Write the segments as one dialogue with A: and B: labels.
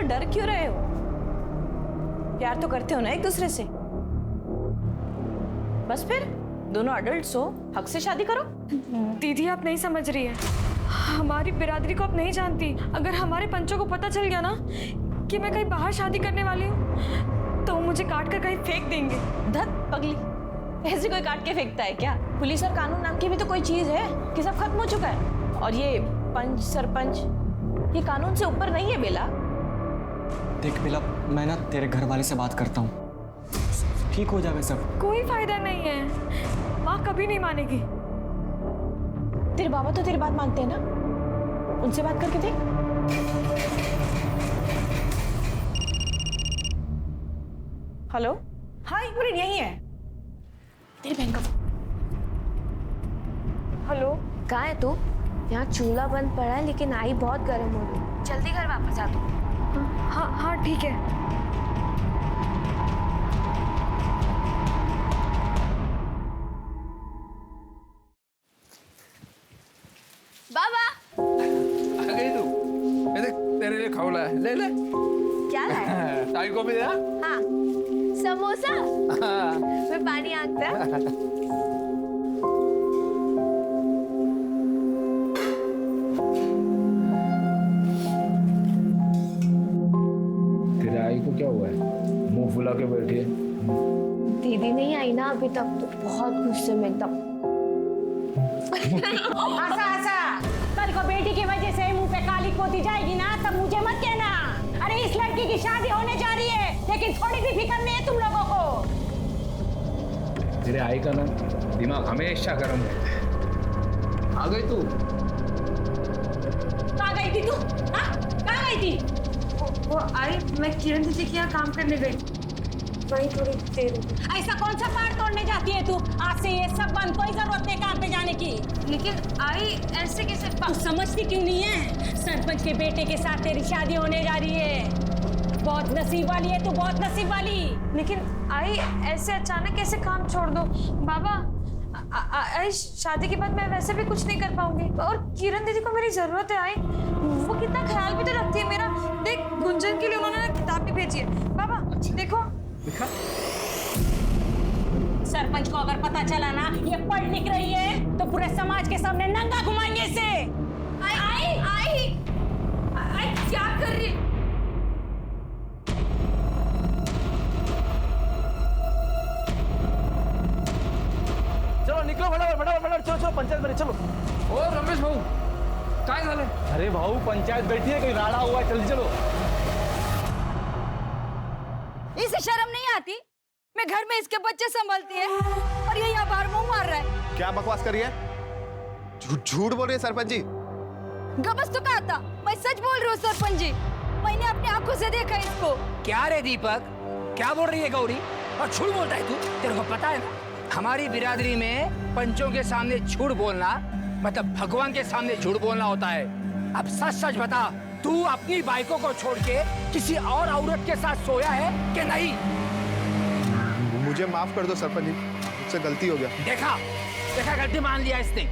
A: डर क्यों रहे हो? प्यार तो करते हो ना एक दूसरे से। बस फिर दोनों अडल्ट्स हो, हक से शादी करो।
B: दीदी आप नहीं समझ रही है, हमारी बिरादरी को आप नहीं जानती। अगर हमारे पंचों को पता चल गया ना कि मैं कहीं बाहर शादी करने वाली हूँ तो वो मुझे काट कर कहीं फेंक देंगे।
A: धत पगली, ऐसे कोई काट के फेंकता है क्या? पुलिस और कानून नाम की भी तो कोई चीज है कि सब खत्म हो चुका है। और ये पंच सरपंच, ये कानून से ऊपर नहीं है बेला।
C: देख बेला, मैं ना तेरे घर वाले से बात करता हूँ, ठीक हो जाएगा सब। कोई
B: फायदा नहीं है, माँ कभी नहीं मानेगी।
A: तेरे बाबा तो तेरी बात मानते हैं ना, उनसे बात करके देख। हेलो, हाँ एक मिनट, यही है तेरी बहन का।
B: हेलो,
D: कहाँ है तू? यहाँ चूल्हा बंद पड़ा है लेकिन आई बहुत गर्म हो रही। जल्दी घर वापस आ तू।
B: हाँ हाँ ठीक है।
D: बाबा
E: आ गई तू? ये देख तेरे लिए खौला है, ले ले।
D: क्या है?
E: ताई को भी दे।
D: हाँ, समोसा।
E: हाँ।
D: मैं पानी आंकता।
E: तेरे आई को क्या हुआ है? मुंह फुला के बैठी है।
D: दीदी नहीं आई ना अभी तक, तो बहुत गुस्से में एकदम।
F: ऐसा कल को बेटी की वजह से मुंह पे काली पोती जाएगी ना, तब मुझे मत कहना। अरे इस लड़की की शादी होने जा रही है, लेकिन थोड़ी भी फिक्र नहीं है तुम लोगों को।
E: तेरे आई का ना दिमाग हमेशा गर्म रहता है। आ गई तू?
F: कहाँ गई थी तू? हाँ, कहाँ गई थी?
B: वो आई, मैं किरण दीदी के यहाँ काम करने गई, वही थोड़ी देर।
F: ऐसा कौन सा पहाड़ तोड़ने जाती है तू? आज से ये सब बंद, कोई जरूरत नहीं काम पे जाने की।
B: लेकिन आई ऐसे कैसे?
F: तू समझती क्यों नहीं है? सरपंच के बेटे के साथ तेरी शादी होने जा रही है। बहुत नसीब वाली है तू, बहुत नसीब वाली।
B: लेकिन आई ऐसे अचानक कैसे काम छोड़ दो? बाबा आई शादी के बाद मैं वैसे भी कुछ नहीं कर पाऊंगी, और किरण दीदी को मेरी जरूरत है। आई वो कितना ख्याल भी तो रखती है मेरा। देख गुंजन के लिए उन्होंने किताब भी भेजी है। बाबा देखो।
E: दिखा?
F: सरपंच को अगर पता चला ना ये पढ़ लिख रही है, तो पूरे समाज के सामने नंगा घुमाएंगे इसे।
B: आई आई आई आई क्या कर रही है?
C: चलो निकलो, फटाफट चलो पंचायत बनी, चलो।
E: ओ रमेश भाऊ, काय झालं?
C: अरे भाऊ, पंचायत बैठी है, कोई राड़ा हुआ है, जल्दी चलो।
B: इसे शर्म नहीं आती? मैं घर में इसके बच्चे संभालती है और ये यहाँ बाहर मुंह मार रहा है।
G: क्या बकवास करी है? झूठ बोल रही है सरपंच जी।
B: गबस तो कहा था, मैं सच बोल रही हूँ सरपंच जी। मैंने अपनी आंखों से देखा इसको।
H: क्या रे दीपक, क्या बोल रही है गौरी? और झूठ बोलता है तू? तेरे को पता है ना, हमारी बिरादरी में पंचों के सामने झूठ बोलना मतलब भगवान के सामने झूठ बोलना होता है। अब सच सच बता, तू अपनी बाइकों को छोड़ के किसी और औरत के साथ सोया है कि नहीं?
G: मुझे माफ कर दो सरपंच जी, मुझसे गलती हो गया।
H: देखा गलती मान लिया इसने।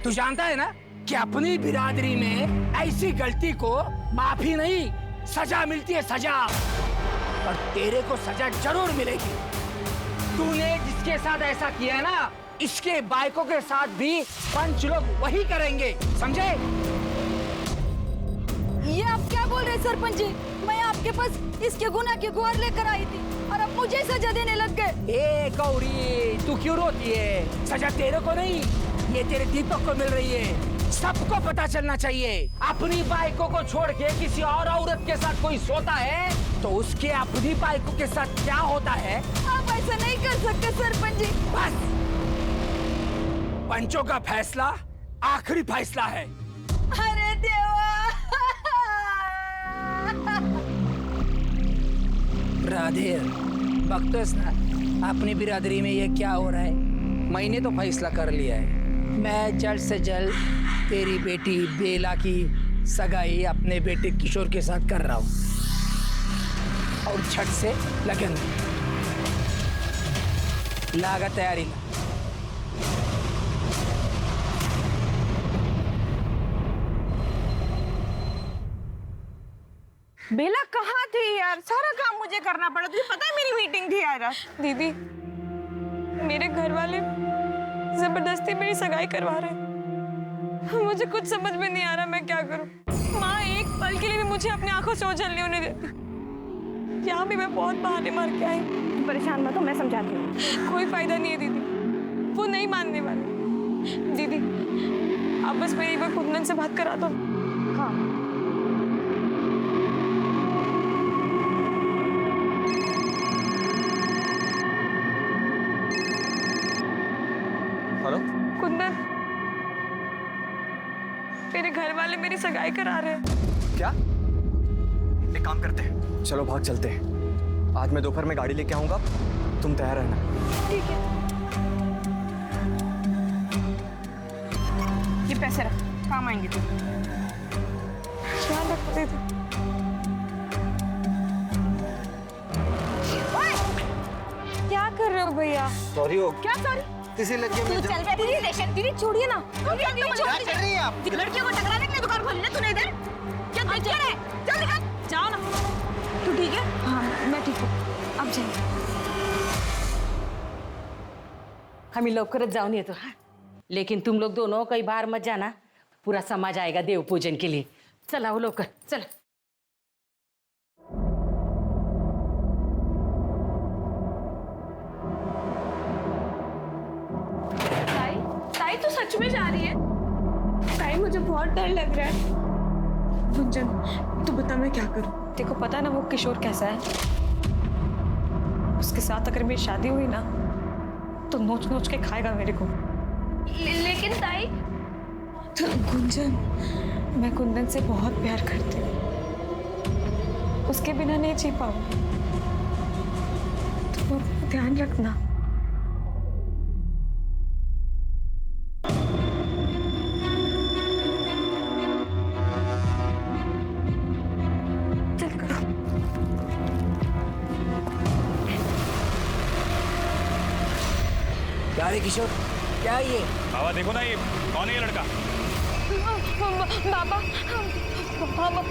H: तू जानता है ना कि अपनी बिरादरी में ऐसी गलती को माफी नहीं, सजा मिलती है, सजा। और तेरे को सजा जरूर मिलेगी। तूने जिसके साथ ऐसा किया है ना, इसके बाइकों के साथ भी पंच लोग वही करेंगे, समझे?
B: ये आप क्या बोल रहे हैं सरपंच जी? मैं आपके पास इसके गुनाह की गुहार लेकर आई थी और अब मुझे सजा देने लग गए।
H: ए गौरी, तू क्यों रोती है? सजा तेरे को नहीं, ये तेरे दीपक को मिल रही है। सबको पता चलना चाहिए, अपनी बाइकों को छोड़ के किसी और औरत के साथ कोई सोता है तो उसके अपनी बाइकों के साथ क्या होता है।
B: आप ऐसा नहीं कर सकते सरपंच जी।
H: बस, पंचों का फैसला आखिरी फैसला है।
B: अरे देवा।
H: राधे, बख्तोस ना अपनी बिरादरी में ये क्या हो रहा है। मैंने तो फैसला कर लिया है, मैं जल्द से जल्द तेरी बेटी बेला की सगाई अपने बेटे किशोर के साथ कर रहा हूँ और झट से लगन लागा तैयारी ला।
A: बेला कहाँ थी यार? सारा काम मुझे करना पड़ा, तुझे पता है मेरी मीटिंग थी यार।
B: दीदी, मेरे घर वाले जबरदस्ती मेरी सगाई करवा रहे हैं। मुझे कुछ समझ में नहीं आ रहा मैं क्या करूं। माँ एक पल के लिए भी मुझे अपनी आंखों से ओझल नहीं होने देती। यहाँ भी मैं बहुत बहाने मार के आई।
A: परेशान मत हो, मैं समझाती हूँ।
B: कोई फायदा नहीं है दीदी, वो नहीं मानने वाले। दीदी आप बस मेरी एक बार कुंदन से बात करा दो।
A: हाँ
C: हेलो।
B: कुंदन, मेरे घर वाले मेरी सगाई करा रहे हैं।
C: क्या? एक काम करते हैं, चलो भाग चलते हैं। आज मैं दोपहर में गाड़ी लेके आऊंगा, तुम तैयार रहना।
B: ठीक है।
A: ये पैसे रख, काम आएंगे तुम।
B: ध्यान रखो दीदी। क्या कर रहे हो भैया?
C: सॉरी हो।
A: क्या सॉरी?
C: किसी लड़के में
A: चल बे दीदी, रेशन दीदी छोड़िए ना। दीदी
C: क्या कर रही हैं आप?
A: लड़कियों को टकराने के लिए दुकान खोली ना तूने इधर? क्या बच्चा है? चल निकल, जाओ ना। तू ठीक है?
B: हाँ मैं ठीक हूँ, अब जाइए।
F: हमें लवकरच जाऊन येतो हाँ, लेकिन तुम लोग दोनों कहीं बाहर मत जाना, पूरा समाज आएगा देव पूजन के लिए। चला वो लवकर चला।
B: ताई, ताई तू सच में जा रही है? ताई मुझे बहुत डर लग रहा है। गुंजन तू बता मैं क्या करूं? देखो पता है ना वो किशोर कैसा है। उसके साथ अगर मेरी शादी हुई ना तो नोच नोच के खाएगा मेरे को।
D: लेकिन ताई,
B: तो गुंजन, मैं कुंदन से बहुत प्यार करती हूँ, उसके बिना नहीं जी पाऊंगी। तुम अपना ध्यान रखना। चल करो।
H: क्या रे किशोर, क्या है ये?
I: बाबा देखो ना, ये कौन है ये लड़का?
B: बाबा, बाबा,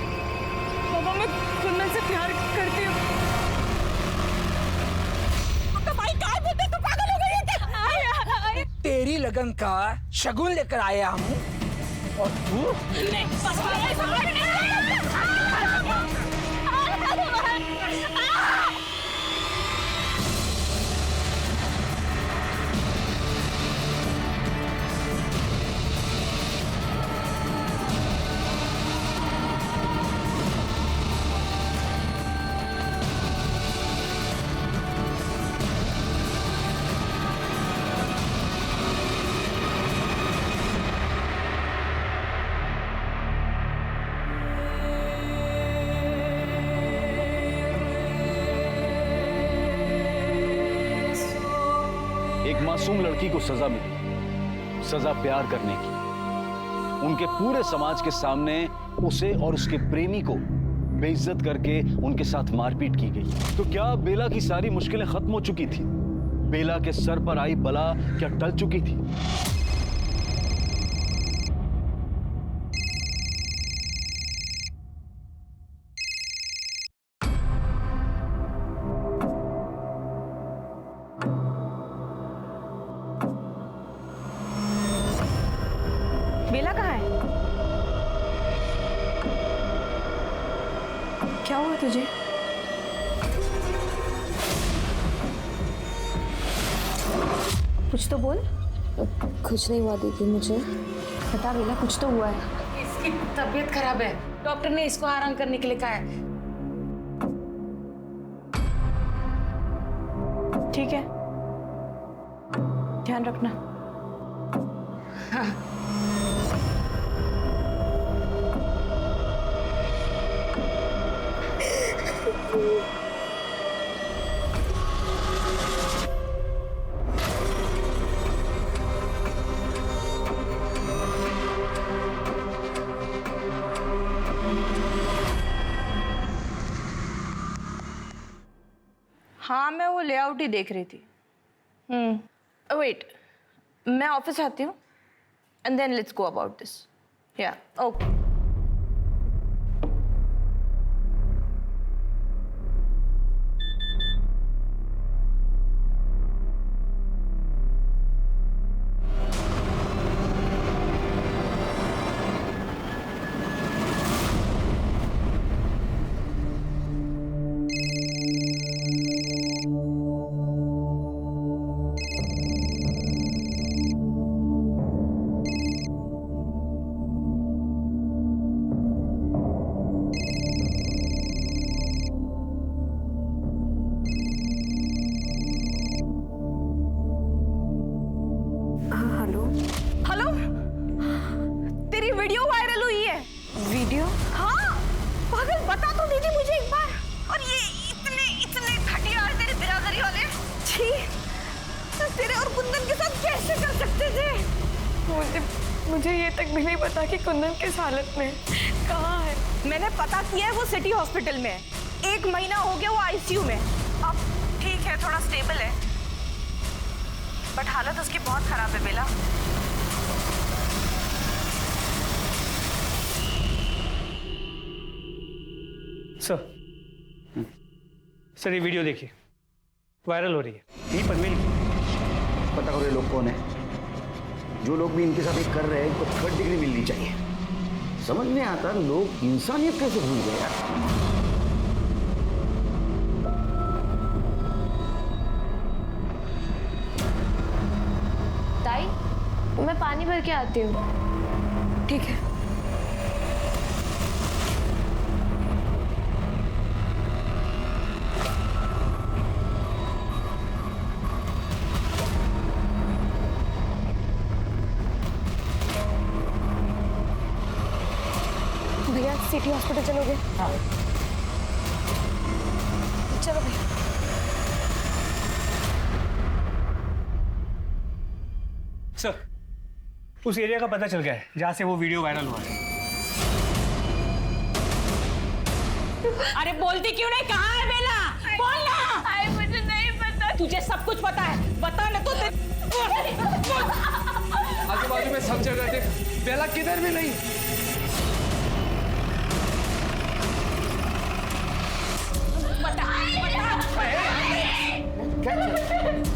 B: बाबा मैं कुंदन से प्यार करती हूँ। तो भाई काय बोलते, तू पागल हो गई है क्या?
H: तेरी लगन का शगुन लेकर आया हूँ और तू
J: एक मासूम लड़की को सजा मिली, सजा प्यार करने की। उनके पूरे समाज के सामने उसे और उसके प्रेमी को बेइज्जत करके उनके साथ मारपीट की गई। तो क्या बेला की सारी मुश्किलें खत्म हो चुकी थी? बेला के सर पर आई बला क्या टल चुकी थी?
A: बेला कहाँ है?
B: क्या हुआ तुझे?
A: कुछ तो बोल।
D: कुछ नहीं हुआ दीदी मुझे।
A: बता बेला, कुछ तो हुआ है।
F: इसकी तबीयत खराब है, डॉक्टर ने इसको आराम करने के लिए कहा है।
A: ठीक है, ध्यान रखना। हाँ मैं वो लेआउट ही देख रही थी। वेट, मैं ऑफिस आती हूँ and then let's go about this. या ओके। मेरी वीडियो वायरल हुई है।
B: वीडियो?
A: हाँ पागल, बता तो दीदी मुझे एक बार। और ये इतने इतने घटिया है तेरे बिरादरी वाले। छी, तेरे और कुंदन के साथ कैसे कर सकते थे?
B: मुझे ये तक भी नहीं पता कि कुंदन किस हालत में कहाँ है।
A: मैंने पता किया है, वो सिटी हॉस्पिटल में है। 1 महीना हो गया वो आईसीयू में। अब ठीक है, थोड़ा स्टेबल है, बट हालत उसकी बहुत खराब है बेला।
K: सर ये वीडियो देखिए, वायरल हो रही है। यही पनवेल की।
J: पता करो ये लोग कौन है? जो लोग भी इनके साथ ये कर रहे हैं इनको 3rd डिग्री मिलनी चाहिए। समझ नहीं आता लोग इंसानियत कैसे भूल गए यार।
D: ताई, मैं पानी भर के आती हूँ।
B: ठीक है। भैया सिटी हॉस्पिटल चलोगे?
K: हाँ
B: चलो भैया।
K: सर, उस एरिया का पता चल गया है जहाँ से वो वीडियो वायरल हुआ है।
F: अरे बोलती क्यों नहीं? कहाँ है बेला? बोलना।
B: मुझे नहीं पता।
F: तुझे सब कुछ पता है, बता ना तो
E: आजू बाजू में सब जगह देख, बेला किधर भी नहीं।
J: क्या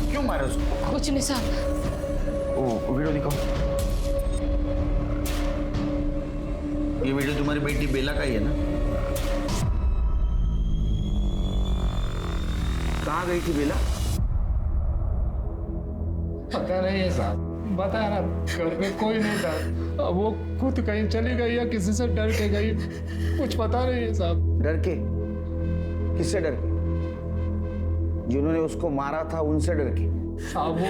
J: क्यों मारा उसको?
F: कुछ नहीं साहब।
J: ओ वीडियो दिखाओ। ये वीडियो तुम्हारी बेटी बेला का ही है ना? कहाँ गई थी बेला?
E: पता नहीं है साहब, बता रहा घर में कोई नहीं था। अब वो खुद कहीं चली गई या किसी से डर के गई, कुछ पता नहीं है साहब।
J: डर के? किससे डर के? जिन्होंने उसको मारा था उनसे डर के?
E: साहब वो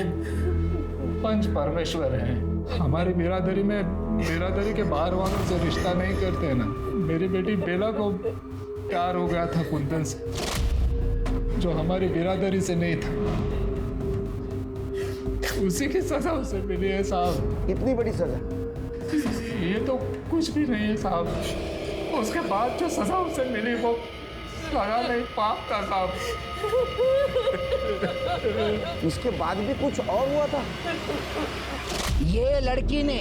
E: पंच परमेश्वर हैं। हमारी बिरादरी के बाहर वालों से रिश्ता नहीं करते हैं ना। मेरी बेटी बेला को प्यार हो गया था कुंदन से, जो हमारी बिरादरी से नहीं था। उसी की सजा उसे मिली है साहब।
J: इतनी बड़ी सजा?
E: ये तो कुछ भी नहीं है साहब। उसके बाद जो सजा उसे मिली वो सजा नहीं, पाप था साहब।
J: इसके बाद भी कुछ और हुआ था?
H: ये लड़की ने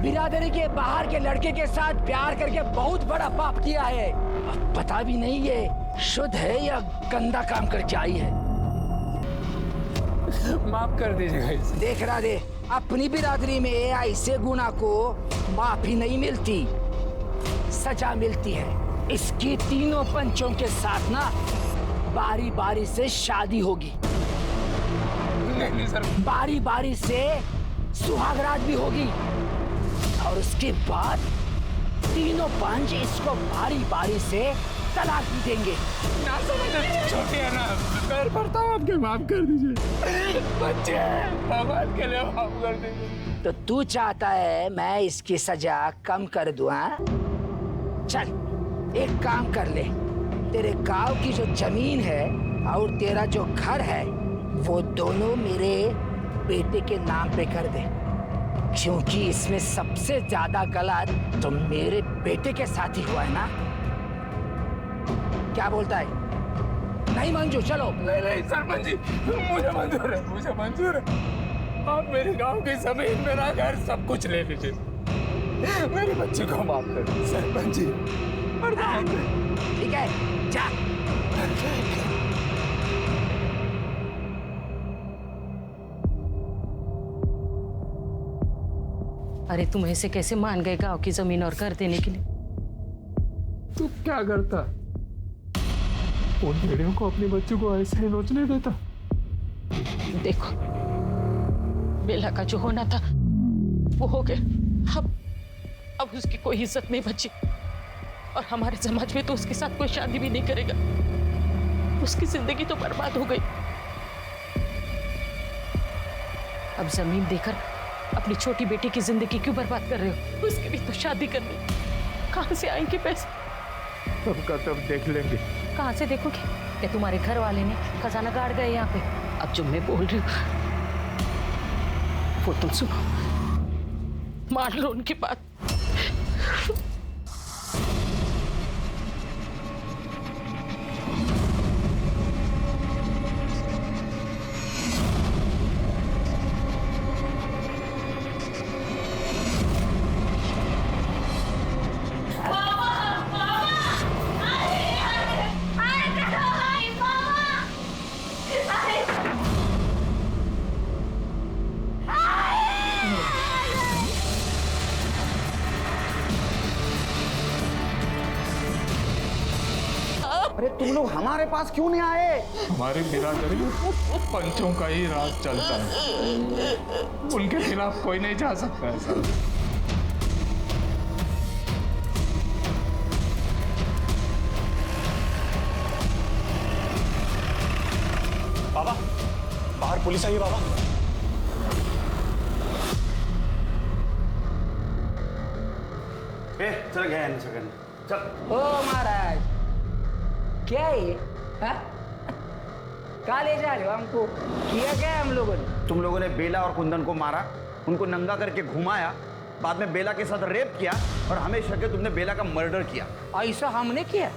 H: बिरादरी के बाहर के लड़के के साथ प्यार करके बहुत बड़ा पाप किया है। अब पता भी नहीं ये शुद्ध है या गंदा काम करके आई है।
E: माफ कर दीजिएगा इसे।
H: देख रहा दे, अपनी बिरादरी में ऐसे गुनाह को माफी नहीं मिलती, सजा मिलती है। इसकी तीनों पंचों के साथ ना बारी बारी से शादी होगी।
E: नहीं सर।
H: बारी बारी से सुहागरात भी होगी और उसके बाद तीनों पंच इसको बारी बारी से तलाक भी देंगे।
E: ना समझ, छोटे है ना, पैर पड़ता हूँ आपके, माफ कर दीजिए। बच्चे भगवान के लिए माफ कर दीजिए।
H: तो तू चाहता है मैं इसकी सजा कम कर दूं? हाँ, चल एक काम कर ले, तेरे गांव की जो जमीन है और तेरा जो घर है वो दोनों मेरे बेटे के नाम पे कर दे, क्योंकि इसमें सबसे ज्यादा गलत तो मेरे बेटे के साथ ही हुआ है ना। क्या बोलता है? नहीं मंजूर? चलो।
E: नहीं सरपंच जी, मुझे मंजूर है, मुझे मंजूर है। आप मेरे गांव की जमीन, मेरा घर, सब कुछ ले लीजिए। मेरे बच्चे को माफ कर दीजिए सरपंच जी।
H: ठीक है, जा।
F: अरे तुम ऐसे कैसे मान गए गांव की जमीन और घर देने के लिए?
E: तू क्या करता? उन भेड़ियों को अपने बच्चों को ऐसे ही नोचने देता?
F: देखो, बेला का जो होना था वो हो गया। अब उसकी कोई इज्जत नहीं बची और हमारे समाज में तो उसके साथ कोई शादी भी नहीं करेगा। उसकी जिंदगी तो बर्बाद हो गई। अब जमीन देकर अपनी छोटी बेटी की जिंदगी क्यों बर्बाद कर रहे हो? उसकी भी तो शादी करनी, कहाँ से आएंगे पैसे?
E: तब का तब देख लेंगे।
F: कहाँ से देखोगे? क्या तुम्हारे घर वाले ने खजाना गाड़ गए यहाँ पे? अब जो मैं बोल रही हूँ वो तुम सुनो, मान लो उनकी बात।
H: अरे तुम लोग हमारे पास क्यों नहीं आए?
E: हमारी बिरादरी में पंचों का ही राज चलता है, उनके खिलाफ कोई नहीं जा सकता है सर।
C: बाबा, बाहर पुलिस आई है बाबा।
H: चल गया चल। ओ महाराज, क्या है ये? कहाँ ले जा रहे हो हमको? किया क्या है हम लोगों ने?
L: तुम लोगों ने बेला और कुंदन को मारा, उनको नंगा करके घुमाया, बाद में बेला के साथ रेप किया और हमें शक है तुमने बेला का मर्डर किया।
H: ऐसा हमने किया?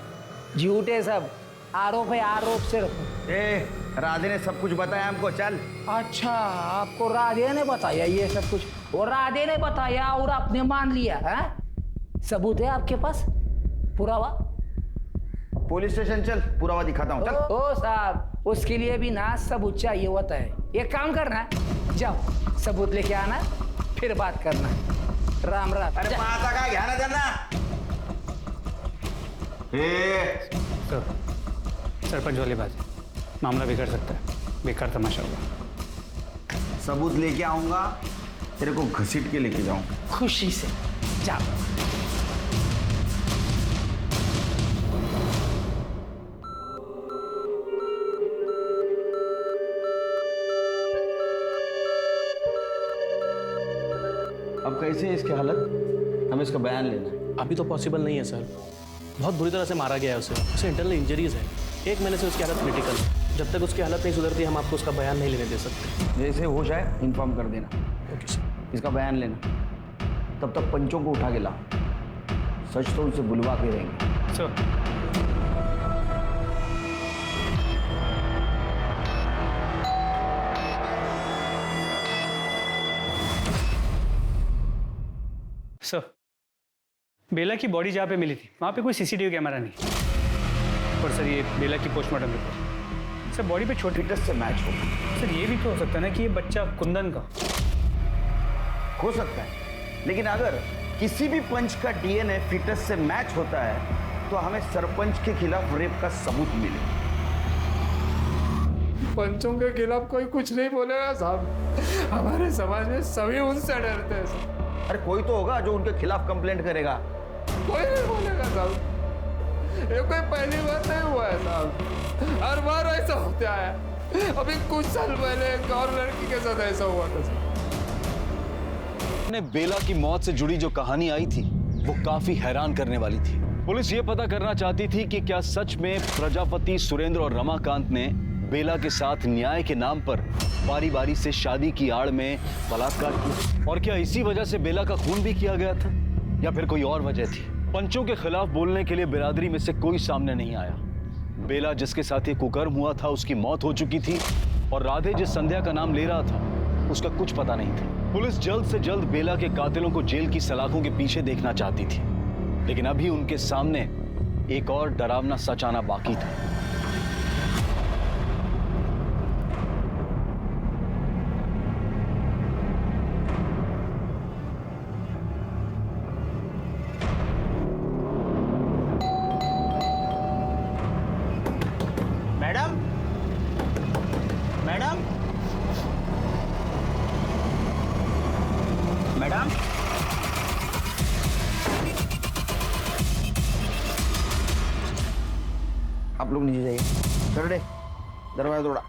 H: झूठे सब, आरोप है, आरोप सिर्फ।
L: राधे ने सब कुछ बताया हमको। चल।
H: अच्छा, आपको राधे ने बताया ये सब कुछ? और राधे ने बताया और आपने मान लिया है? सबूत है आपके पास? पुरावा?
L: पुलिस स्टेशन चल, पुरावा दिखाता हूँ। चल।
H: ओ साहब, उसके लिए भी ना सबूत चाहिए होता है। एक काम करना, जाओ सबूत लेके आना, फिर बात करना। राम राम।
L: अरे माता का ध्यान देना।
K: सरपंच वाली बात, मामला बिगड़ सकता है, बेकार तमाशा होगा।
L: सबूत लेके आऊंगा, तेरे को घसीट के लेके जाऊंगा।
H: खुशी से जाओ।
L: अब कैसे है इसकी हालत? हमें इसका बयान लेना है।
M: अभी तो पॉसिबल नहीं है सर, बहुत बुरी तरह से मारा गया है उसे इंटरनल इंजरीज है। 1 महीने से उसकी हालत क्रिटिकल है। जब तक उसकी हालत नहीं सुधरती हम आपको उसका बयान नहीं लेने दे सकते।
L: जैसे हो जाए इन्फॉर्म कर देना।
M: Okay sir.
L: इसका बयान लेना, तब तक पंचों को उठा के ला। सच तो उनसे बुलवा के रहेंगे।
K: सर, सर, बेला की बॉडी जहाँ पे मिली थी वहाँ पे कोई सीसीटीवी कैमरा नहीं। और सर, ये बेला की पोस्टमार्टम रिपोर्ट, सर बॉडी पे छोटे
L: फिटनेस से मैच हो।
K: सर ये भी तो हो सकता है ना कि ये बच्चा कुंदन का
L: हो सकता है, लेकिन अगर किसी भी पंच का डीएनए फिटनेस से मैच होता है तो हमें सरपंच के खिलाफ रेप का सबूत मिले।
E: पंचों के खिलाफ कोई कुछ नहीं बोलेगा साहब, हमारे समाज में सभी उनसे डरते हैं।
L: अरे कोई तो होगा जो उनके खिलाफ कंप्लेंट करेगा।
E: कोई नहीं बोलेगा साहब, ये कोई पहली बार नहीं हुआ है साहब, हर बार ऐसा होता है। अभी कुछ साल पहले एक और लड़की के साथ ऐसा हुआ था साहब।
J: बेला की मौत से जुड़ी जो कहानी आई थी वो काफी हैरान करने वाली थी। पुलिस ये पता करना चाहती थी कि क्या सच में प्रजापति, सुरेंद्र और रमाकांत ने बेला के साथ न्याय के नाम पर बारी बारी से शादी की आड़ में बलात्कार किया, और क्या इसी वजह से बेला का खून भी किया गया था, या फिर कोई और वजह थी। पंचों के खिलाफ बोलने के लिए बिरादरी में से कोई सामने नहीं आया। बेला जिसके साथ ये कुकर्म हुआ था उसकी मौत हो चुकी थी, और राधे जिस संध्या का नाम ले रहा था उसका कुछ पता नहीं था। पुलिस जल्द से जल्द बेला के कातिलों को जेल की सलाखों के पीछे देखना चाहती थी, लेकिन अभी उनके सामने एक और डरावना सच आना बाकी था।
L: मैडम, मैडम, मैडम, आप लोग नीचे जाइए। कर दे, दरवाजा तोड़ा।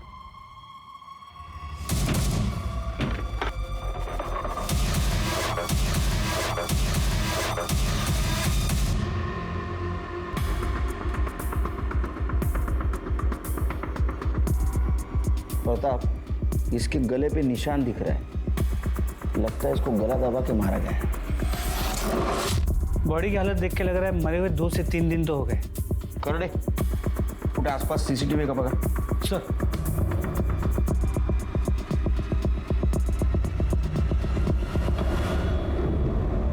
L: आफ्ताब, इसके गले पे निशान दिख रहा है। लगता है इसको गला दबा के मारा गया है।
K: बॉडी की हालत देख के लग रहा है मरे हुए 2 से 3 दिन तो हो गए।
L: कर दे, उठे आसपास सीसीटीवी का पकड़।
K: सर।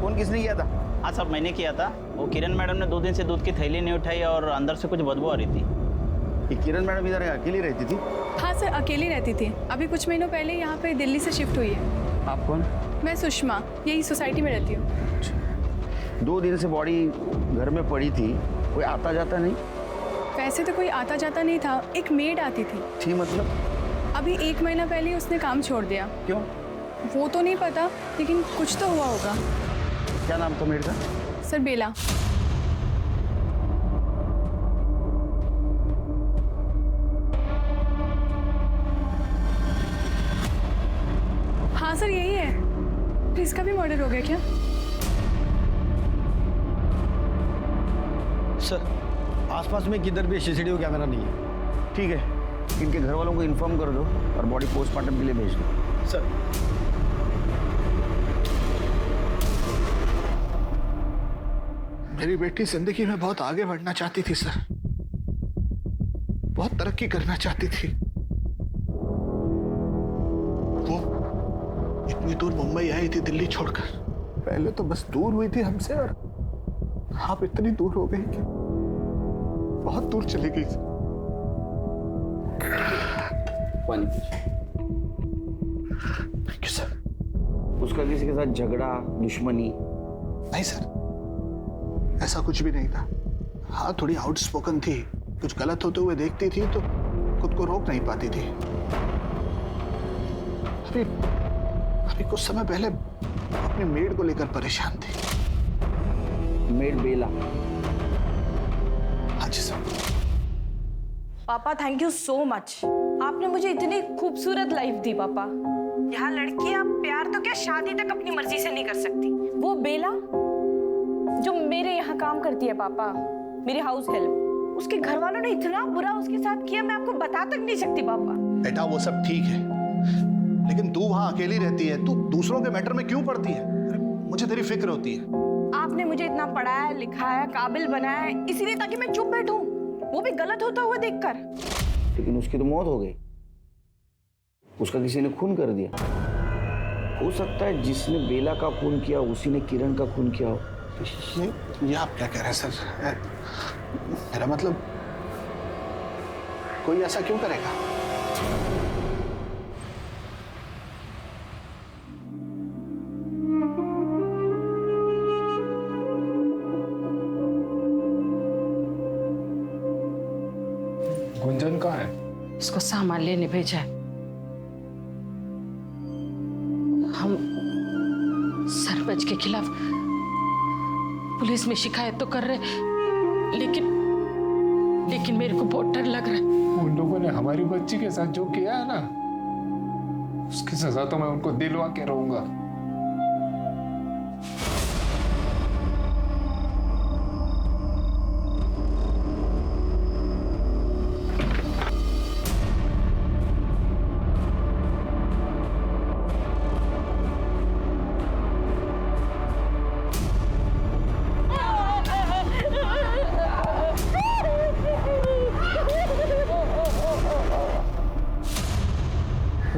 L: फोन किसने किया था?
N: हाँ साहब, मैंने किया था। वो किरण मैडम ने 2 दिन से दूध की थैली नहीं उठाई और अंदर से कुछ बदबू आ रही थी।
L: ये किरण मैडम इधर अकेली रहती थी?
O: हाँ सर, अकेली रहती थी। अभी कुछ महीनों पहले यहाँ पे दिल्ली से शिफ्ट हुई है।
L: आप कौन?
O: मैं सुषमा, यही सोसाइटी में रहती हूँ।
L: 2 दिन से बॉडी घर में पड़ी थी, कोई आता जाता नहीं?
O: वैसे तो कोई आता जाता नहीं था, एक मेड आती थी।
L: थी मतलब?
O: अभी 1 महीना पहले ही उसने काम छोड़ दिया।
L: क्यों?
O: वो तो नहीं पता, लेकिन कुछ तो हुआ होगा।
L: क्या नाम था मेड का?
O: सर, बेला। हाँ सर, यही है। तो इसका भी मर्डर हो गया क्या?
C: सर, आसपास में किधर भी सीसीटीवी कैमरा नहीं है।
L: ठीक है, इनके घर वालों को इन्फॉर्म कर दो और बॉडी पोस्टमार्टम के लिए भेज दो।
C: सर।
G: मेरी बेटी जिंदगी में बहुत आगे बढ़ना चाहती थी सर, बहुत तरक्की करना चाहती थी। वो इतनी दूर मुंबई आई थी दिल्ली छोड़कर। पहले तो बस दूर हुई थी हमसे, और आप इतनी दूर हो गई कि बहुत दूर चली गई।
L: पानी।
G: Thank you sir.
L: उसका किसी के साथ झगड़ा, दुश्मनी?
G: नहीं सर, ऐसा कुछ भी नहीं था। हाँ, थोड़ी आउटस्पोकन थी, कुछ गलत होते हुए देखती थी तो खुद को रोक नहीं पाती थी। अभी कुछ समय पहले अपने मेड को लेकर परेशान थी।
L: मेड बेला?
G: हाँ जी सर।
A: पापा, थैंक यू सो मच। आपने मुझे इतनी खूबसूरत लाइफ दी पापा। यहाँ लड़कियां प्यार तो क्या, शादी तक अपनी मर्जी से नहीं कर सकती। वो बेला जो मेरे यहाँ काम करती है पापा, मेरी हाउस हेल्प, उसके घर वालों ने इतना बुरा उसके साथ किया, मैं आपको बता तक नहीं सकती पापा।
G: बेटा, वो सब ठीक है, लेकिन तू वहां अकेली रहती है, तू दूसरों के मैटर में क्यों पड़ती है? मुझे तेरी फिक्र होती है।
A: आपने मुझे इतना पढ़ाया, लिखाया, काबिल बनाया, इसीलिए ताकि मैं चुप बैठूं, वो भी गलत होता हुआ देखकर।
L: लेकिन उसकी तो मौत हो गई, उसका किसी ने खून कर दिया। हो सकता है जिसने बेला का खून किया उसी ने किरण का खून किया हो।
G: ये आप क्या कह रहे हैं सर? मेरा मतलब, कोई ऐसा क्यों करेगा?
E: गुंजन कहाँ है?
F: उसको सामान लेने भेजा है। हम सरपंच के खिलाफ पुलिस में शिकायत तो कर रहे, लेकिन मेरे को बहुत डर लग रहा है।
E: उन लोगों ने हमारी बच्ची के साथ जो किया है ना, उसकी सजा तो मैं उनको दिलवा के रहूंगा।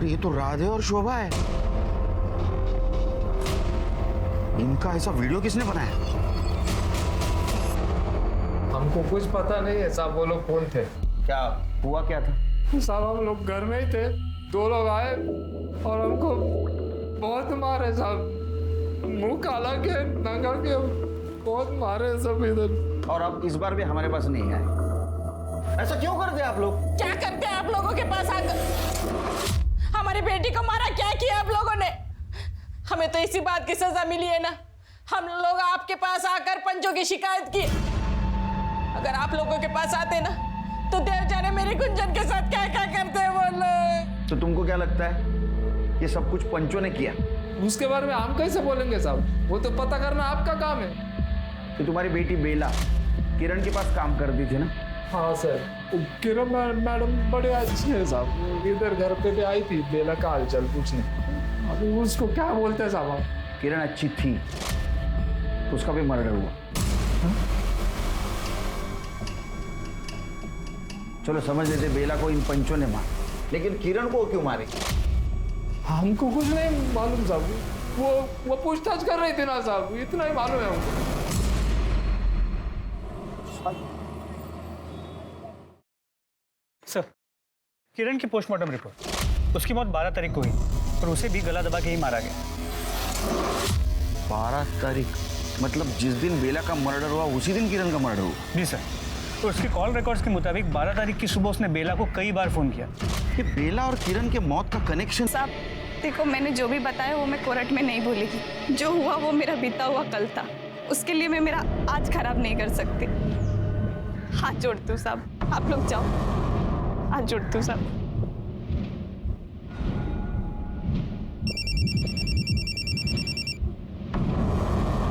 L: ये तो राधे और शोभा है। इनका ऐसा वीडियो किसने बनाया?
E: हमको कुछ पता नहीं है साहब, वो लोग कौन थे?
L: क्या हुआ, क्या था?
E: साहब, हम लोग घर में ही थे, 2 लोग आए और हमको बहुत मारे साहब, मुंह काला के, नंगा के, बहुत मारे सब इधर।
L: और अब इस बार भी हमारे पास नहीं आए। ऐसा क्यों करते आप लोग?
F: क्या करते हैं आप लोगों के पास आकर? हमारी बेटी को मारा, क्या किया आप लोगों ने? हमें तो इसी बात की सजा मिली है ना, हम लोग आपके पास आकर पंचों की शिकायत की। अगर आप लोगों के पास आते ना तो देव जाने मेरी गुंजन के साथ क्या क्या करते हैं वो लोग।
L: तो तुमको क्या लगता है ये सब कुछ पंचों ने किया?
E: उसके बारे में हम कैसे बोलेंगे साहब, वो तो पता करना आपका काम है।
L: तो तुम्हारी बेटी बेला किरण के पास काम करती थी ना,
E: हाँ सर, किरण मैडम बड़े अच्छे हैं साहब। इधर घर पे भी आई थी बेला का हालचाल पूछने। अभी उसको क्या बोलते हैं साहब?
L: किरण अच्छी थी तो उसका भी मर्डर हुआ। चलो समझ लेते बेला को इन पंचों ने मारा, लेकिन किरण को क्यों मारे?
E: हमको कुछ नहीं मालूम साहब। वो पूछताछ कर रही थी ना साहब, इतना ही मालूम है हमको।
K: सर, किरण की पोस्टमार्टम रिपोर्ट, उसकी मौत 12 तारीख को हुई और उसे भी गला दबा के ही मारा गया।
L: 12 तारीख मतलब जिस दिन बेला का मर्डर हुआ उसी दिन किरण का मर्डर हुआ?
K: जी सर। तो उसके कॉल रिकॉर्ड्स के मुताबिक 12 तारीख की सुबह उसने बेला को कई बार फोन किया।
L: ये बेला और किरण के मौत का कनेक्शन?
A: साहब देखो, मैंने जो भी बताया वो मैं कोर्ट में नहीं बोलेगी। जो हुआ वो मेरा बीता हुआ कल था, उसके लिए मैं मेरा आज खराब नहीं कर सकती। हाथ जोड़ती हूँ साहब, आप लोग जाओ। हाथ जोड़ती हूँ साहब।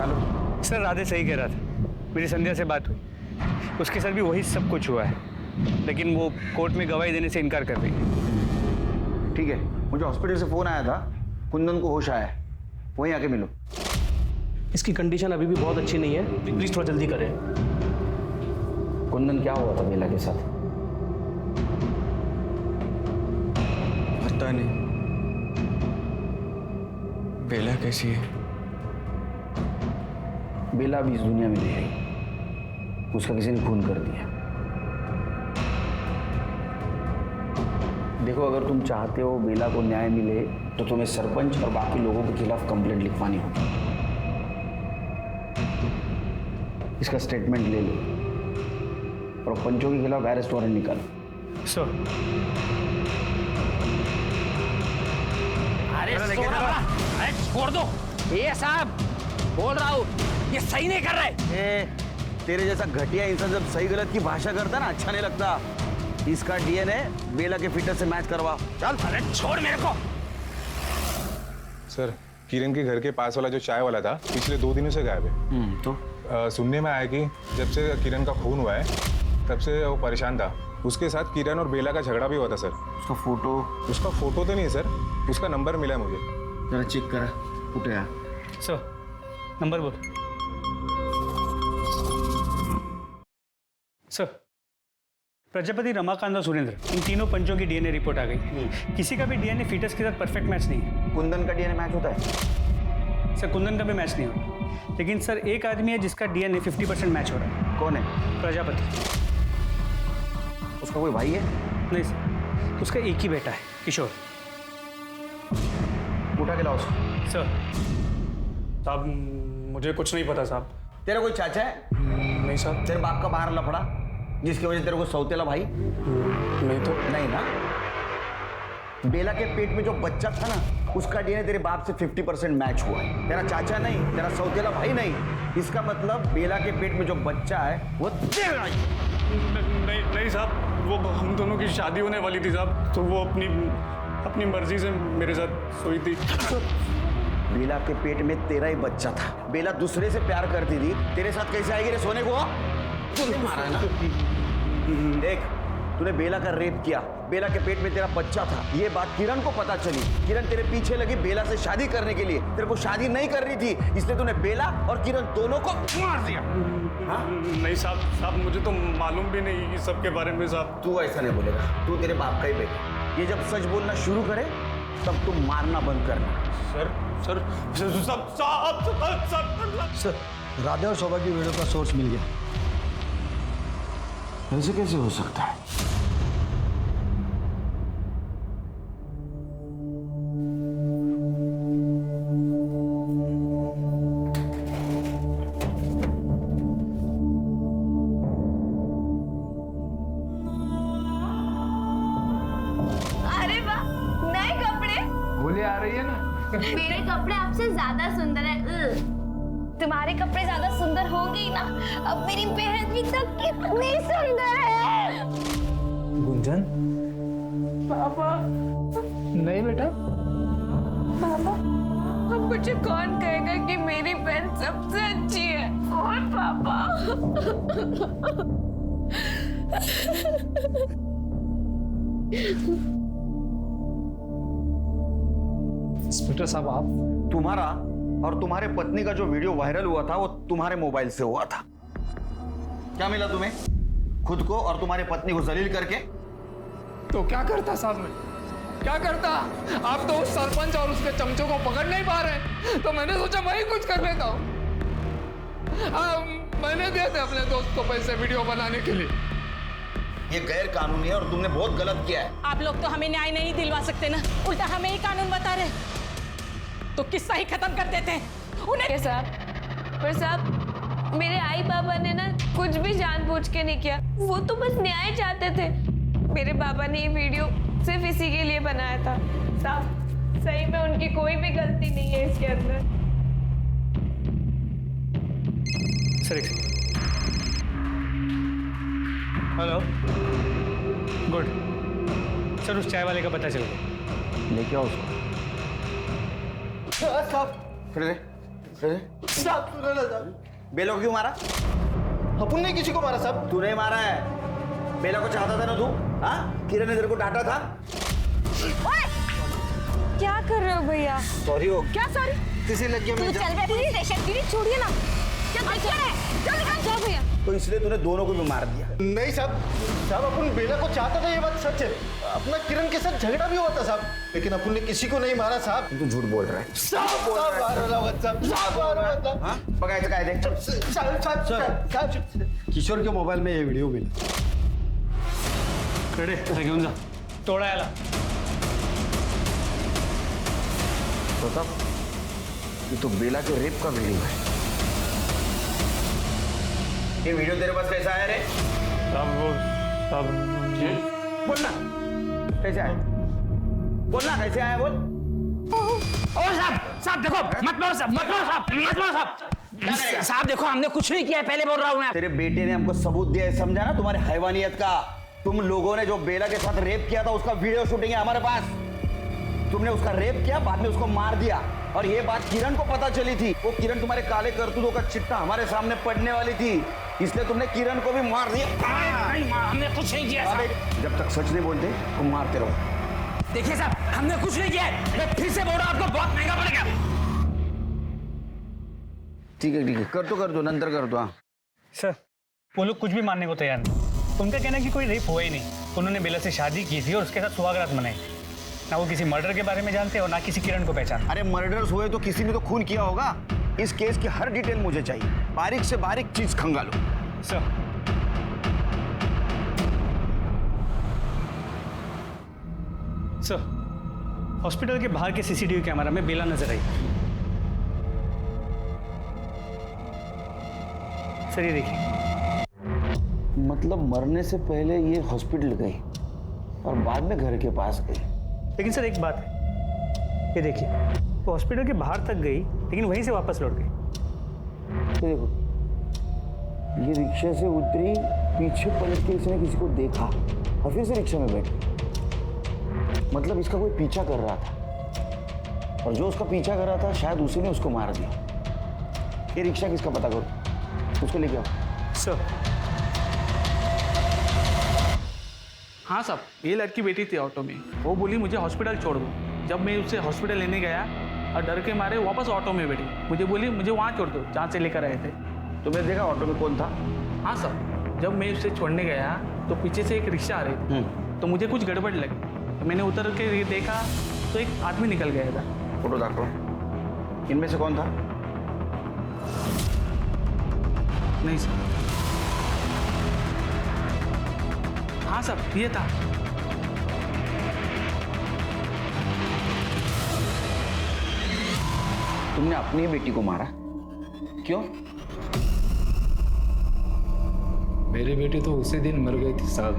K: हेलो सर, राधे सही कह रहा था। मेरी संध्या से बात हुई, उसके साथ भी वही सब कुछ हुआ है, लेकिन वो कोर्ट में गवाही देने से इनकार कर रही है।
L: ठीक है, मुझे हॉस्पिटल से फोन आया था, कुंदन को होश आया है, वहीं आके मिलो।
M: इसकी कंडीशन अभी भी बहुत अच्छी नहीं है, प्लीज थोड़ा जल्दी करें।
L: कुंदन क्या हुआ था बेला के साथ?
C: पता नहीं। बेला कैसी है?
L: बेला भी इस दुनिया में नहीं रही, उसका किसी ने खून कर दिया। देखो, अगर तुम चाहते हो बेला को न्याय मिले तो तुम्हें सरपंच और बाकी लोगों के खिलाफ कंप्लेंट लिखवानी होगी। इसका स्टेटमेंट ले लो और पंचों के खिलाफ अरेस्ट वारंट निकालो।
K: सर,
H: अरे छोड़ दो। ये साहब बोल रहा हूँ, ये सही नहीं कर रहे।
L: तेरे जैसा घटिया इंसान जब सही गलत की भाषा करता ना, अच्छा नहीं लगता। इसका डीएनए बेला के फिटर से मैच करवा। चल।
H: अरे छोड़ मेरे को।
P: सर, किरण के घर के पास वाला जो चाय वाला था पिछले 2 दिनों से गायब है।
L: तो
P: सुनने में आया कि जब से किरण का खून हुआ है तब से वो परेशान था। उसके साथ किरण और बेला का झगड़ा भी हुआ था सर।
L: उसका फोटो?
P: उसका फोटो तो नहीं है सर, उसका नंबर मिला मुझे।
L: जरा चेक करा, उठे आ।
K: सर, नंबर बोल। सर, प्रजापति, रमाकांत और सुरेंद्र, इन तीनों पंचों की डीएनए रिपोर्ट आ गई। किसी का भी डीएनए फीटस के साथ परफेक्ट मैच नहीं है।
L: कुंदन का डीएनए मैच होता है?
K: सर, कुंदन का भी मैच नहीं होता, लेकिन सर एक आदमी है जिसका डीएनए 50% मैच हो रहा है।
L: कौन है?
K: प्रजापति।
L: उसका कोई भाई है?
K: नहीं सर, उसका एक ही बेटा है, किशोर।
L: उठा के लाओ उसको।
C: सर, साहब मुझे कुछ नहीं पता साहब।
L: तेरा कोई चाचा है?
C: नहीं साहब।
L: तेरे बाप का बाहर लफड़ा जिसकी वजह से तेरे को सौतेला भाई?
C: नहीं तो।
L: नहीं ना? बेला के पेट में जो बच्चा था ना, उसका डीएनए तेरे बाप से 50% मैच हुआ है। तेरा चाचा नहीं, तेरा सौतेला भाई नहीं। इसका मतलब बेला के पेट में जो बच्चा है वो तेरा ही।
C: नहीं साहब, वो हम दोनों की शादी होने वाली थी साहब, तो वो अपनी मर्जी से मेरे साथ सोई थी।
L: बेला के पेट में तेरा ही बच्चा था। बेला दूसरे से प्यार करती थी, तेरे साथ कैसे आएगी रे सोने को? तूने मारा ना। देख, तूने बेला का रेप किया, बेला के पेट में तेरा बच्चा था। ये बात किरण को पता चली। किरण तेरे पीछे लगी बेला से शादी करने के लिए। तेरे को शादी नहीं करनी थी, इसलिए तूने बेला और किरण दोनों को मार दिया। हाँ?
C: नहीं साहब, मुझे तो मालूम भी नहीं इस सब के बारे में साहब।
L: तू ऐसा नहीं बोलेगा, तू तेरे बाप का ही बेटा। ये जब सच बोलना शुरू करे तब तुम मारना बंद करना।
C: सर,
L: राधे और शोभा की वीडियो का सोर्स मिल गया। ऐसे कैसे हो सकता है?
A: अरे वाह, नए कपड़े।
E: होली आ रही है ना।
D: मेरे कपड़े आपसे ज्यादा सुंदर है। तुम्हारे कपड़े ज्यादा सुंदर होंगे ही ना। अब मेरी बहन भी तो कितनी सुंदर है।
E: गुंजन,
B: पापा।
E: नहीं बेटा।
B: पापा, अब मुझे कौन कहेगा कि मेरी बहन सबसे अच्छी है? और पापा
E: इंस्पेक्टर साहब आप
L: तुम्हारा और तुम्हारे पत्नी का जो वीडियो वायरल हुआ था वो तुम्हारे मोबाइल से हुआ था। क्या मिला तुम्हें खुद को और तुम्हारी पत्नी को जलील करके?
E: तो क्या करता साहब मैं, क्या करता? आप तो उस सरपंच और उसके चमचों को पकड़ नहीं पा रहे, तो मैंने सोचा मैं ही कुछ कर लेता हूँ। मैंने दिए थे अपने दोस्त को पैसे वीडियो बनाने के लिए।
L: ये गैर कानूनी है और तुमने बहुत गलत किया है।
F: आप लोग तो हमें न्याय नहीं दिलवा सकते ना, उल्टा हमें ही कानून बता रहे, तो किस्सा ही खत्म कर देते उन्हें।
B: साहब मेरे आई बाबा ने ना कुछ भी जानबूझ के नहीं किया, वो तो बस न्याय चाहते थे। मेरे बाबा ने ये वीडियो सिर्फ इसी के लिए बनाया था। साहब सही में उनकी कोई भी गलती नहीं है इसके अंदर।
K: सर हेलो, गुड सर, उस चाय वाले का पता चल गया।
L: लेके आओ उसको। बेला को क्यों मारा?
G: अपन ने किसी को मारा साहब?
L: तू नहीं मारा है, बेला को चाहता था ना तू। हाँ, किरण ने तेरे को डांटा था।
B: क्या कर रहे हो भैया?
L: सॉरी हो
A: क्या सॉरी?
L: किसी लग गया।
A: तू चल बे पुलिस स्टेशन, गिरी छोड़िए ना। क्या देख रहे हैं? चल निकल जाओ भैया।
L: तो इसलिए तूने दोनों को भी मार दिया?
G: नहीं साहब, साहब अपन बेला को चाहता था, ये बात सच है। अपना किरण के साथ झगड़ा भी हुआ था साहब, लेकिन अपन ने किसी को नहीं मारा साहब।
L: तू झूठ बोल रहा है।
G: साहब
L: बघायचं काय ते?
G: किशोर के मोबाईल में ये व्हिडिओ मिला।
K: कडे घेऊन जा, तोडा याला।
L: प्रताप, ये तो बेला के रेप का वीडियो है। ये वीडियो तेरे पास कैसा आया रे?
C: साहब जी
L: बोलना कैसे आया, बोलना कैसे आया, बोल।
H: साहब देखो, मत मारो साहब। साहब देखो, हमने कुछ नहीं किया है, पहले बोल रहा हूँ मैं।
L: तेरे बेटे ने हमको सबूत दिया है, समझा ना, तुम्हारे हैवानियत का। तुम लोगों ने जो बेला के साथ रेप किया था उसका वीडियो शूटिंग है हमारे पास। तुमने उसका रेप किया, बाद में उसको मार दिया, और ये बात किरण को पता चली थी। वो किरण तुम्हारे काले करतूतों का चिट्ठा हमारे सामने पड़ने वाली थी, इसलिए तुमने किरण को भी मार दिया।
H: नहीं, हमने कुछ नहीं किया साहब।
L: जब तक सच नहीं बोलते तुम मारते रहो।
H: देखिए साहब, हमने कुछ नहीं किया है, मैं फिर से बोल रहा हूँ, आपको बहुत महंगा पड़ेगा।
L: ठीक है, कर दो, नंतर कर दो। हाँ
K: सर, वो लोग कुछ भी मानने को तैयार नहीं। उनका कहना है कि कोई रेप हुआ ही नहीं, उन्होंने बेला से शादी की थी और उसके साथ सुहागरात मनाई। ना वो किसी मर्डर के बारे में जानते और ना किसी किरण को पहचान।
L: अरे मर्डर्स हुए तो किसी ने तो खून किया होगा। इस केस की हर डिटेल मुझे चाहिए, बारीक से बारीक चीज खंगालो।
K: सर हॉस्पिटल के बाहर के सीसीटीवी कैमरा में बेला नजर आई। सर ये देखिए।
L: मतलब मरने से पहले ये हॉस्पिटल गई और बाद में घर के पास गई।
K: लेकिन सर एक बात है, ये देखिए, वो हॉस्पिटल के बाहर तक गई लेकिन वहीं से वापस लौट गई।
L: तो देखो, ये रिक्शा से उतरी, पीछे पलट के इसने किसी को देखा और फिर से रिक्शा में बैठी। मतलब इसका कोई पीछा कर रहा था, और जो उसका पीछा कर रहा था शायद उसी ने उसको मार दिया। ये रिक्शा किसका पता करो, उसको लेके आओ।
K: सर
Q: हाँ साहब, ये लड़की बैठी थी ऑटो में, वो बोली मुझे हॉस्पिटल छोड़ दो। जब मैं उसे हॉस्पिटल लेने गया और डर के मारे वापस ऑटो में बैठी, मुझे बोली मुझे वहाँ छोड़ दो जहाँ से लेकर आए थे।
L: तुमने देखा ऑटो में कौन था?
Q: हाँ सर, जब मैं उसे छोड़ने गया तो पीछे से एक रिक्शा आ रही थी, तो मुझे कुछ गड़बड़ लगी, तो मैंने उतर के देखा तो एक आदमी निकल गया था।
L: फोटो देखो, इनमें से कौन था?
Q: नहीं सर। हाँ सर, ये था।
L: तुमने अपनी बेटी को मारा क्यों?
E: मेरी बेटी तो उसी दिन मर गई थी साहब,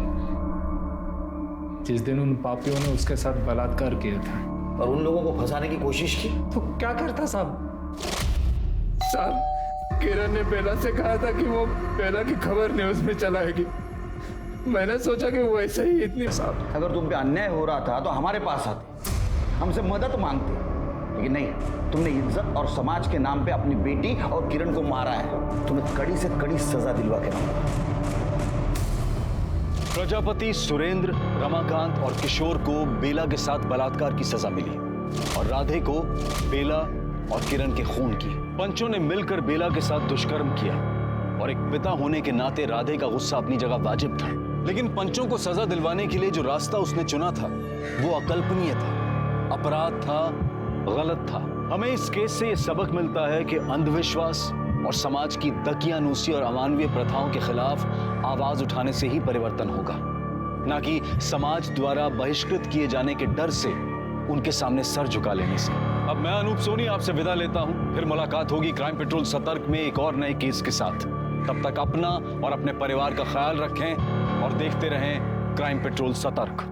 E: जिस दिन उन पापियों ने उसके साथ बलात्कार किया था।
L: और उन लोगों को फंसाने की कोशिश की
E: तो क्या करता साहब? साहब, किरण ने बेला से कहा था कि वो बेला की खबर न्यूज़ में चलाएगी। मैंने सोचा कि वो ऐसे ही इतनी। साहब,
L: अगर तुम पे अन्याय हो रहा था तो हमारे पास आते, हमसे मदद मांगते, लेकिन नहीं, तुमने इज्जत और समाज के नाम पे अपनी बेटी और किरण को मारा है। तुम्हें कड़ी से कड़ी सजा दिलवा के रहूंगा।
J: प्रजापति, सुरेंद्र, रमाकांत और किशोर को बेला के साथ बलात्कार की सजा मिली और राधे को बेला और किरण के खून की। पंचों ने मिलकर बेला के साथ दुष्कर्म किया और एक पिता होने के नाते राधे का गुस्सा अपनी जगह वाजिब था, लेकिन पंचों को सजा दिलवाने के लिए जो रास्ता उसने चुना था वो अकल्पनीय था, अपराध था, गलत था। हमें इस केस से ये सबक मिलता है कि अंधविश्वास और समाज की दकियानूसी और अमानवीय प्रथाओं के खिलाफ आवाज उठाने से ही परिवर्तन होगा, ना कि समाज द्वारा बहिष्कृत किए जाने के डर से उनके सामने सर झुका लेने से। अब मैं अनूप सोनी आपसे विदा लेता हूं, फिर मुलाकात होगी क्राइम पेट्रोल सतर्क में एक और नए केस के साथ। तब तक अपना और अपने परिवार का ख्याल रखें और देखते रहें क्राइम पेट्रोल सतर्क।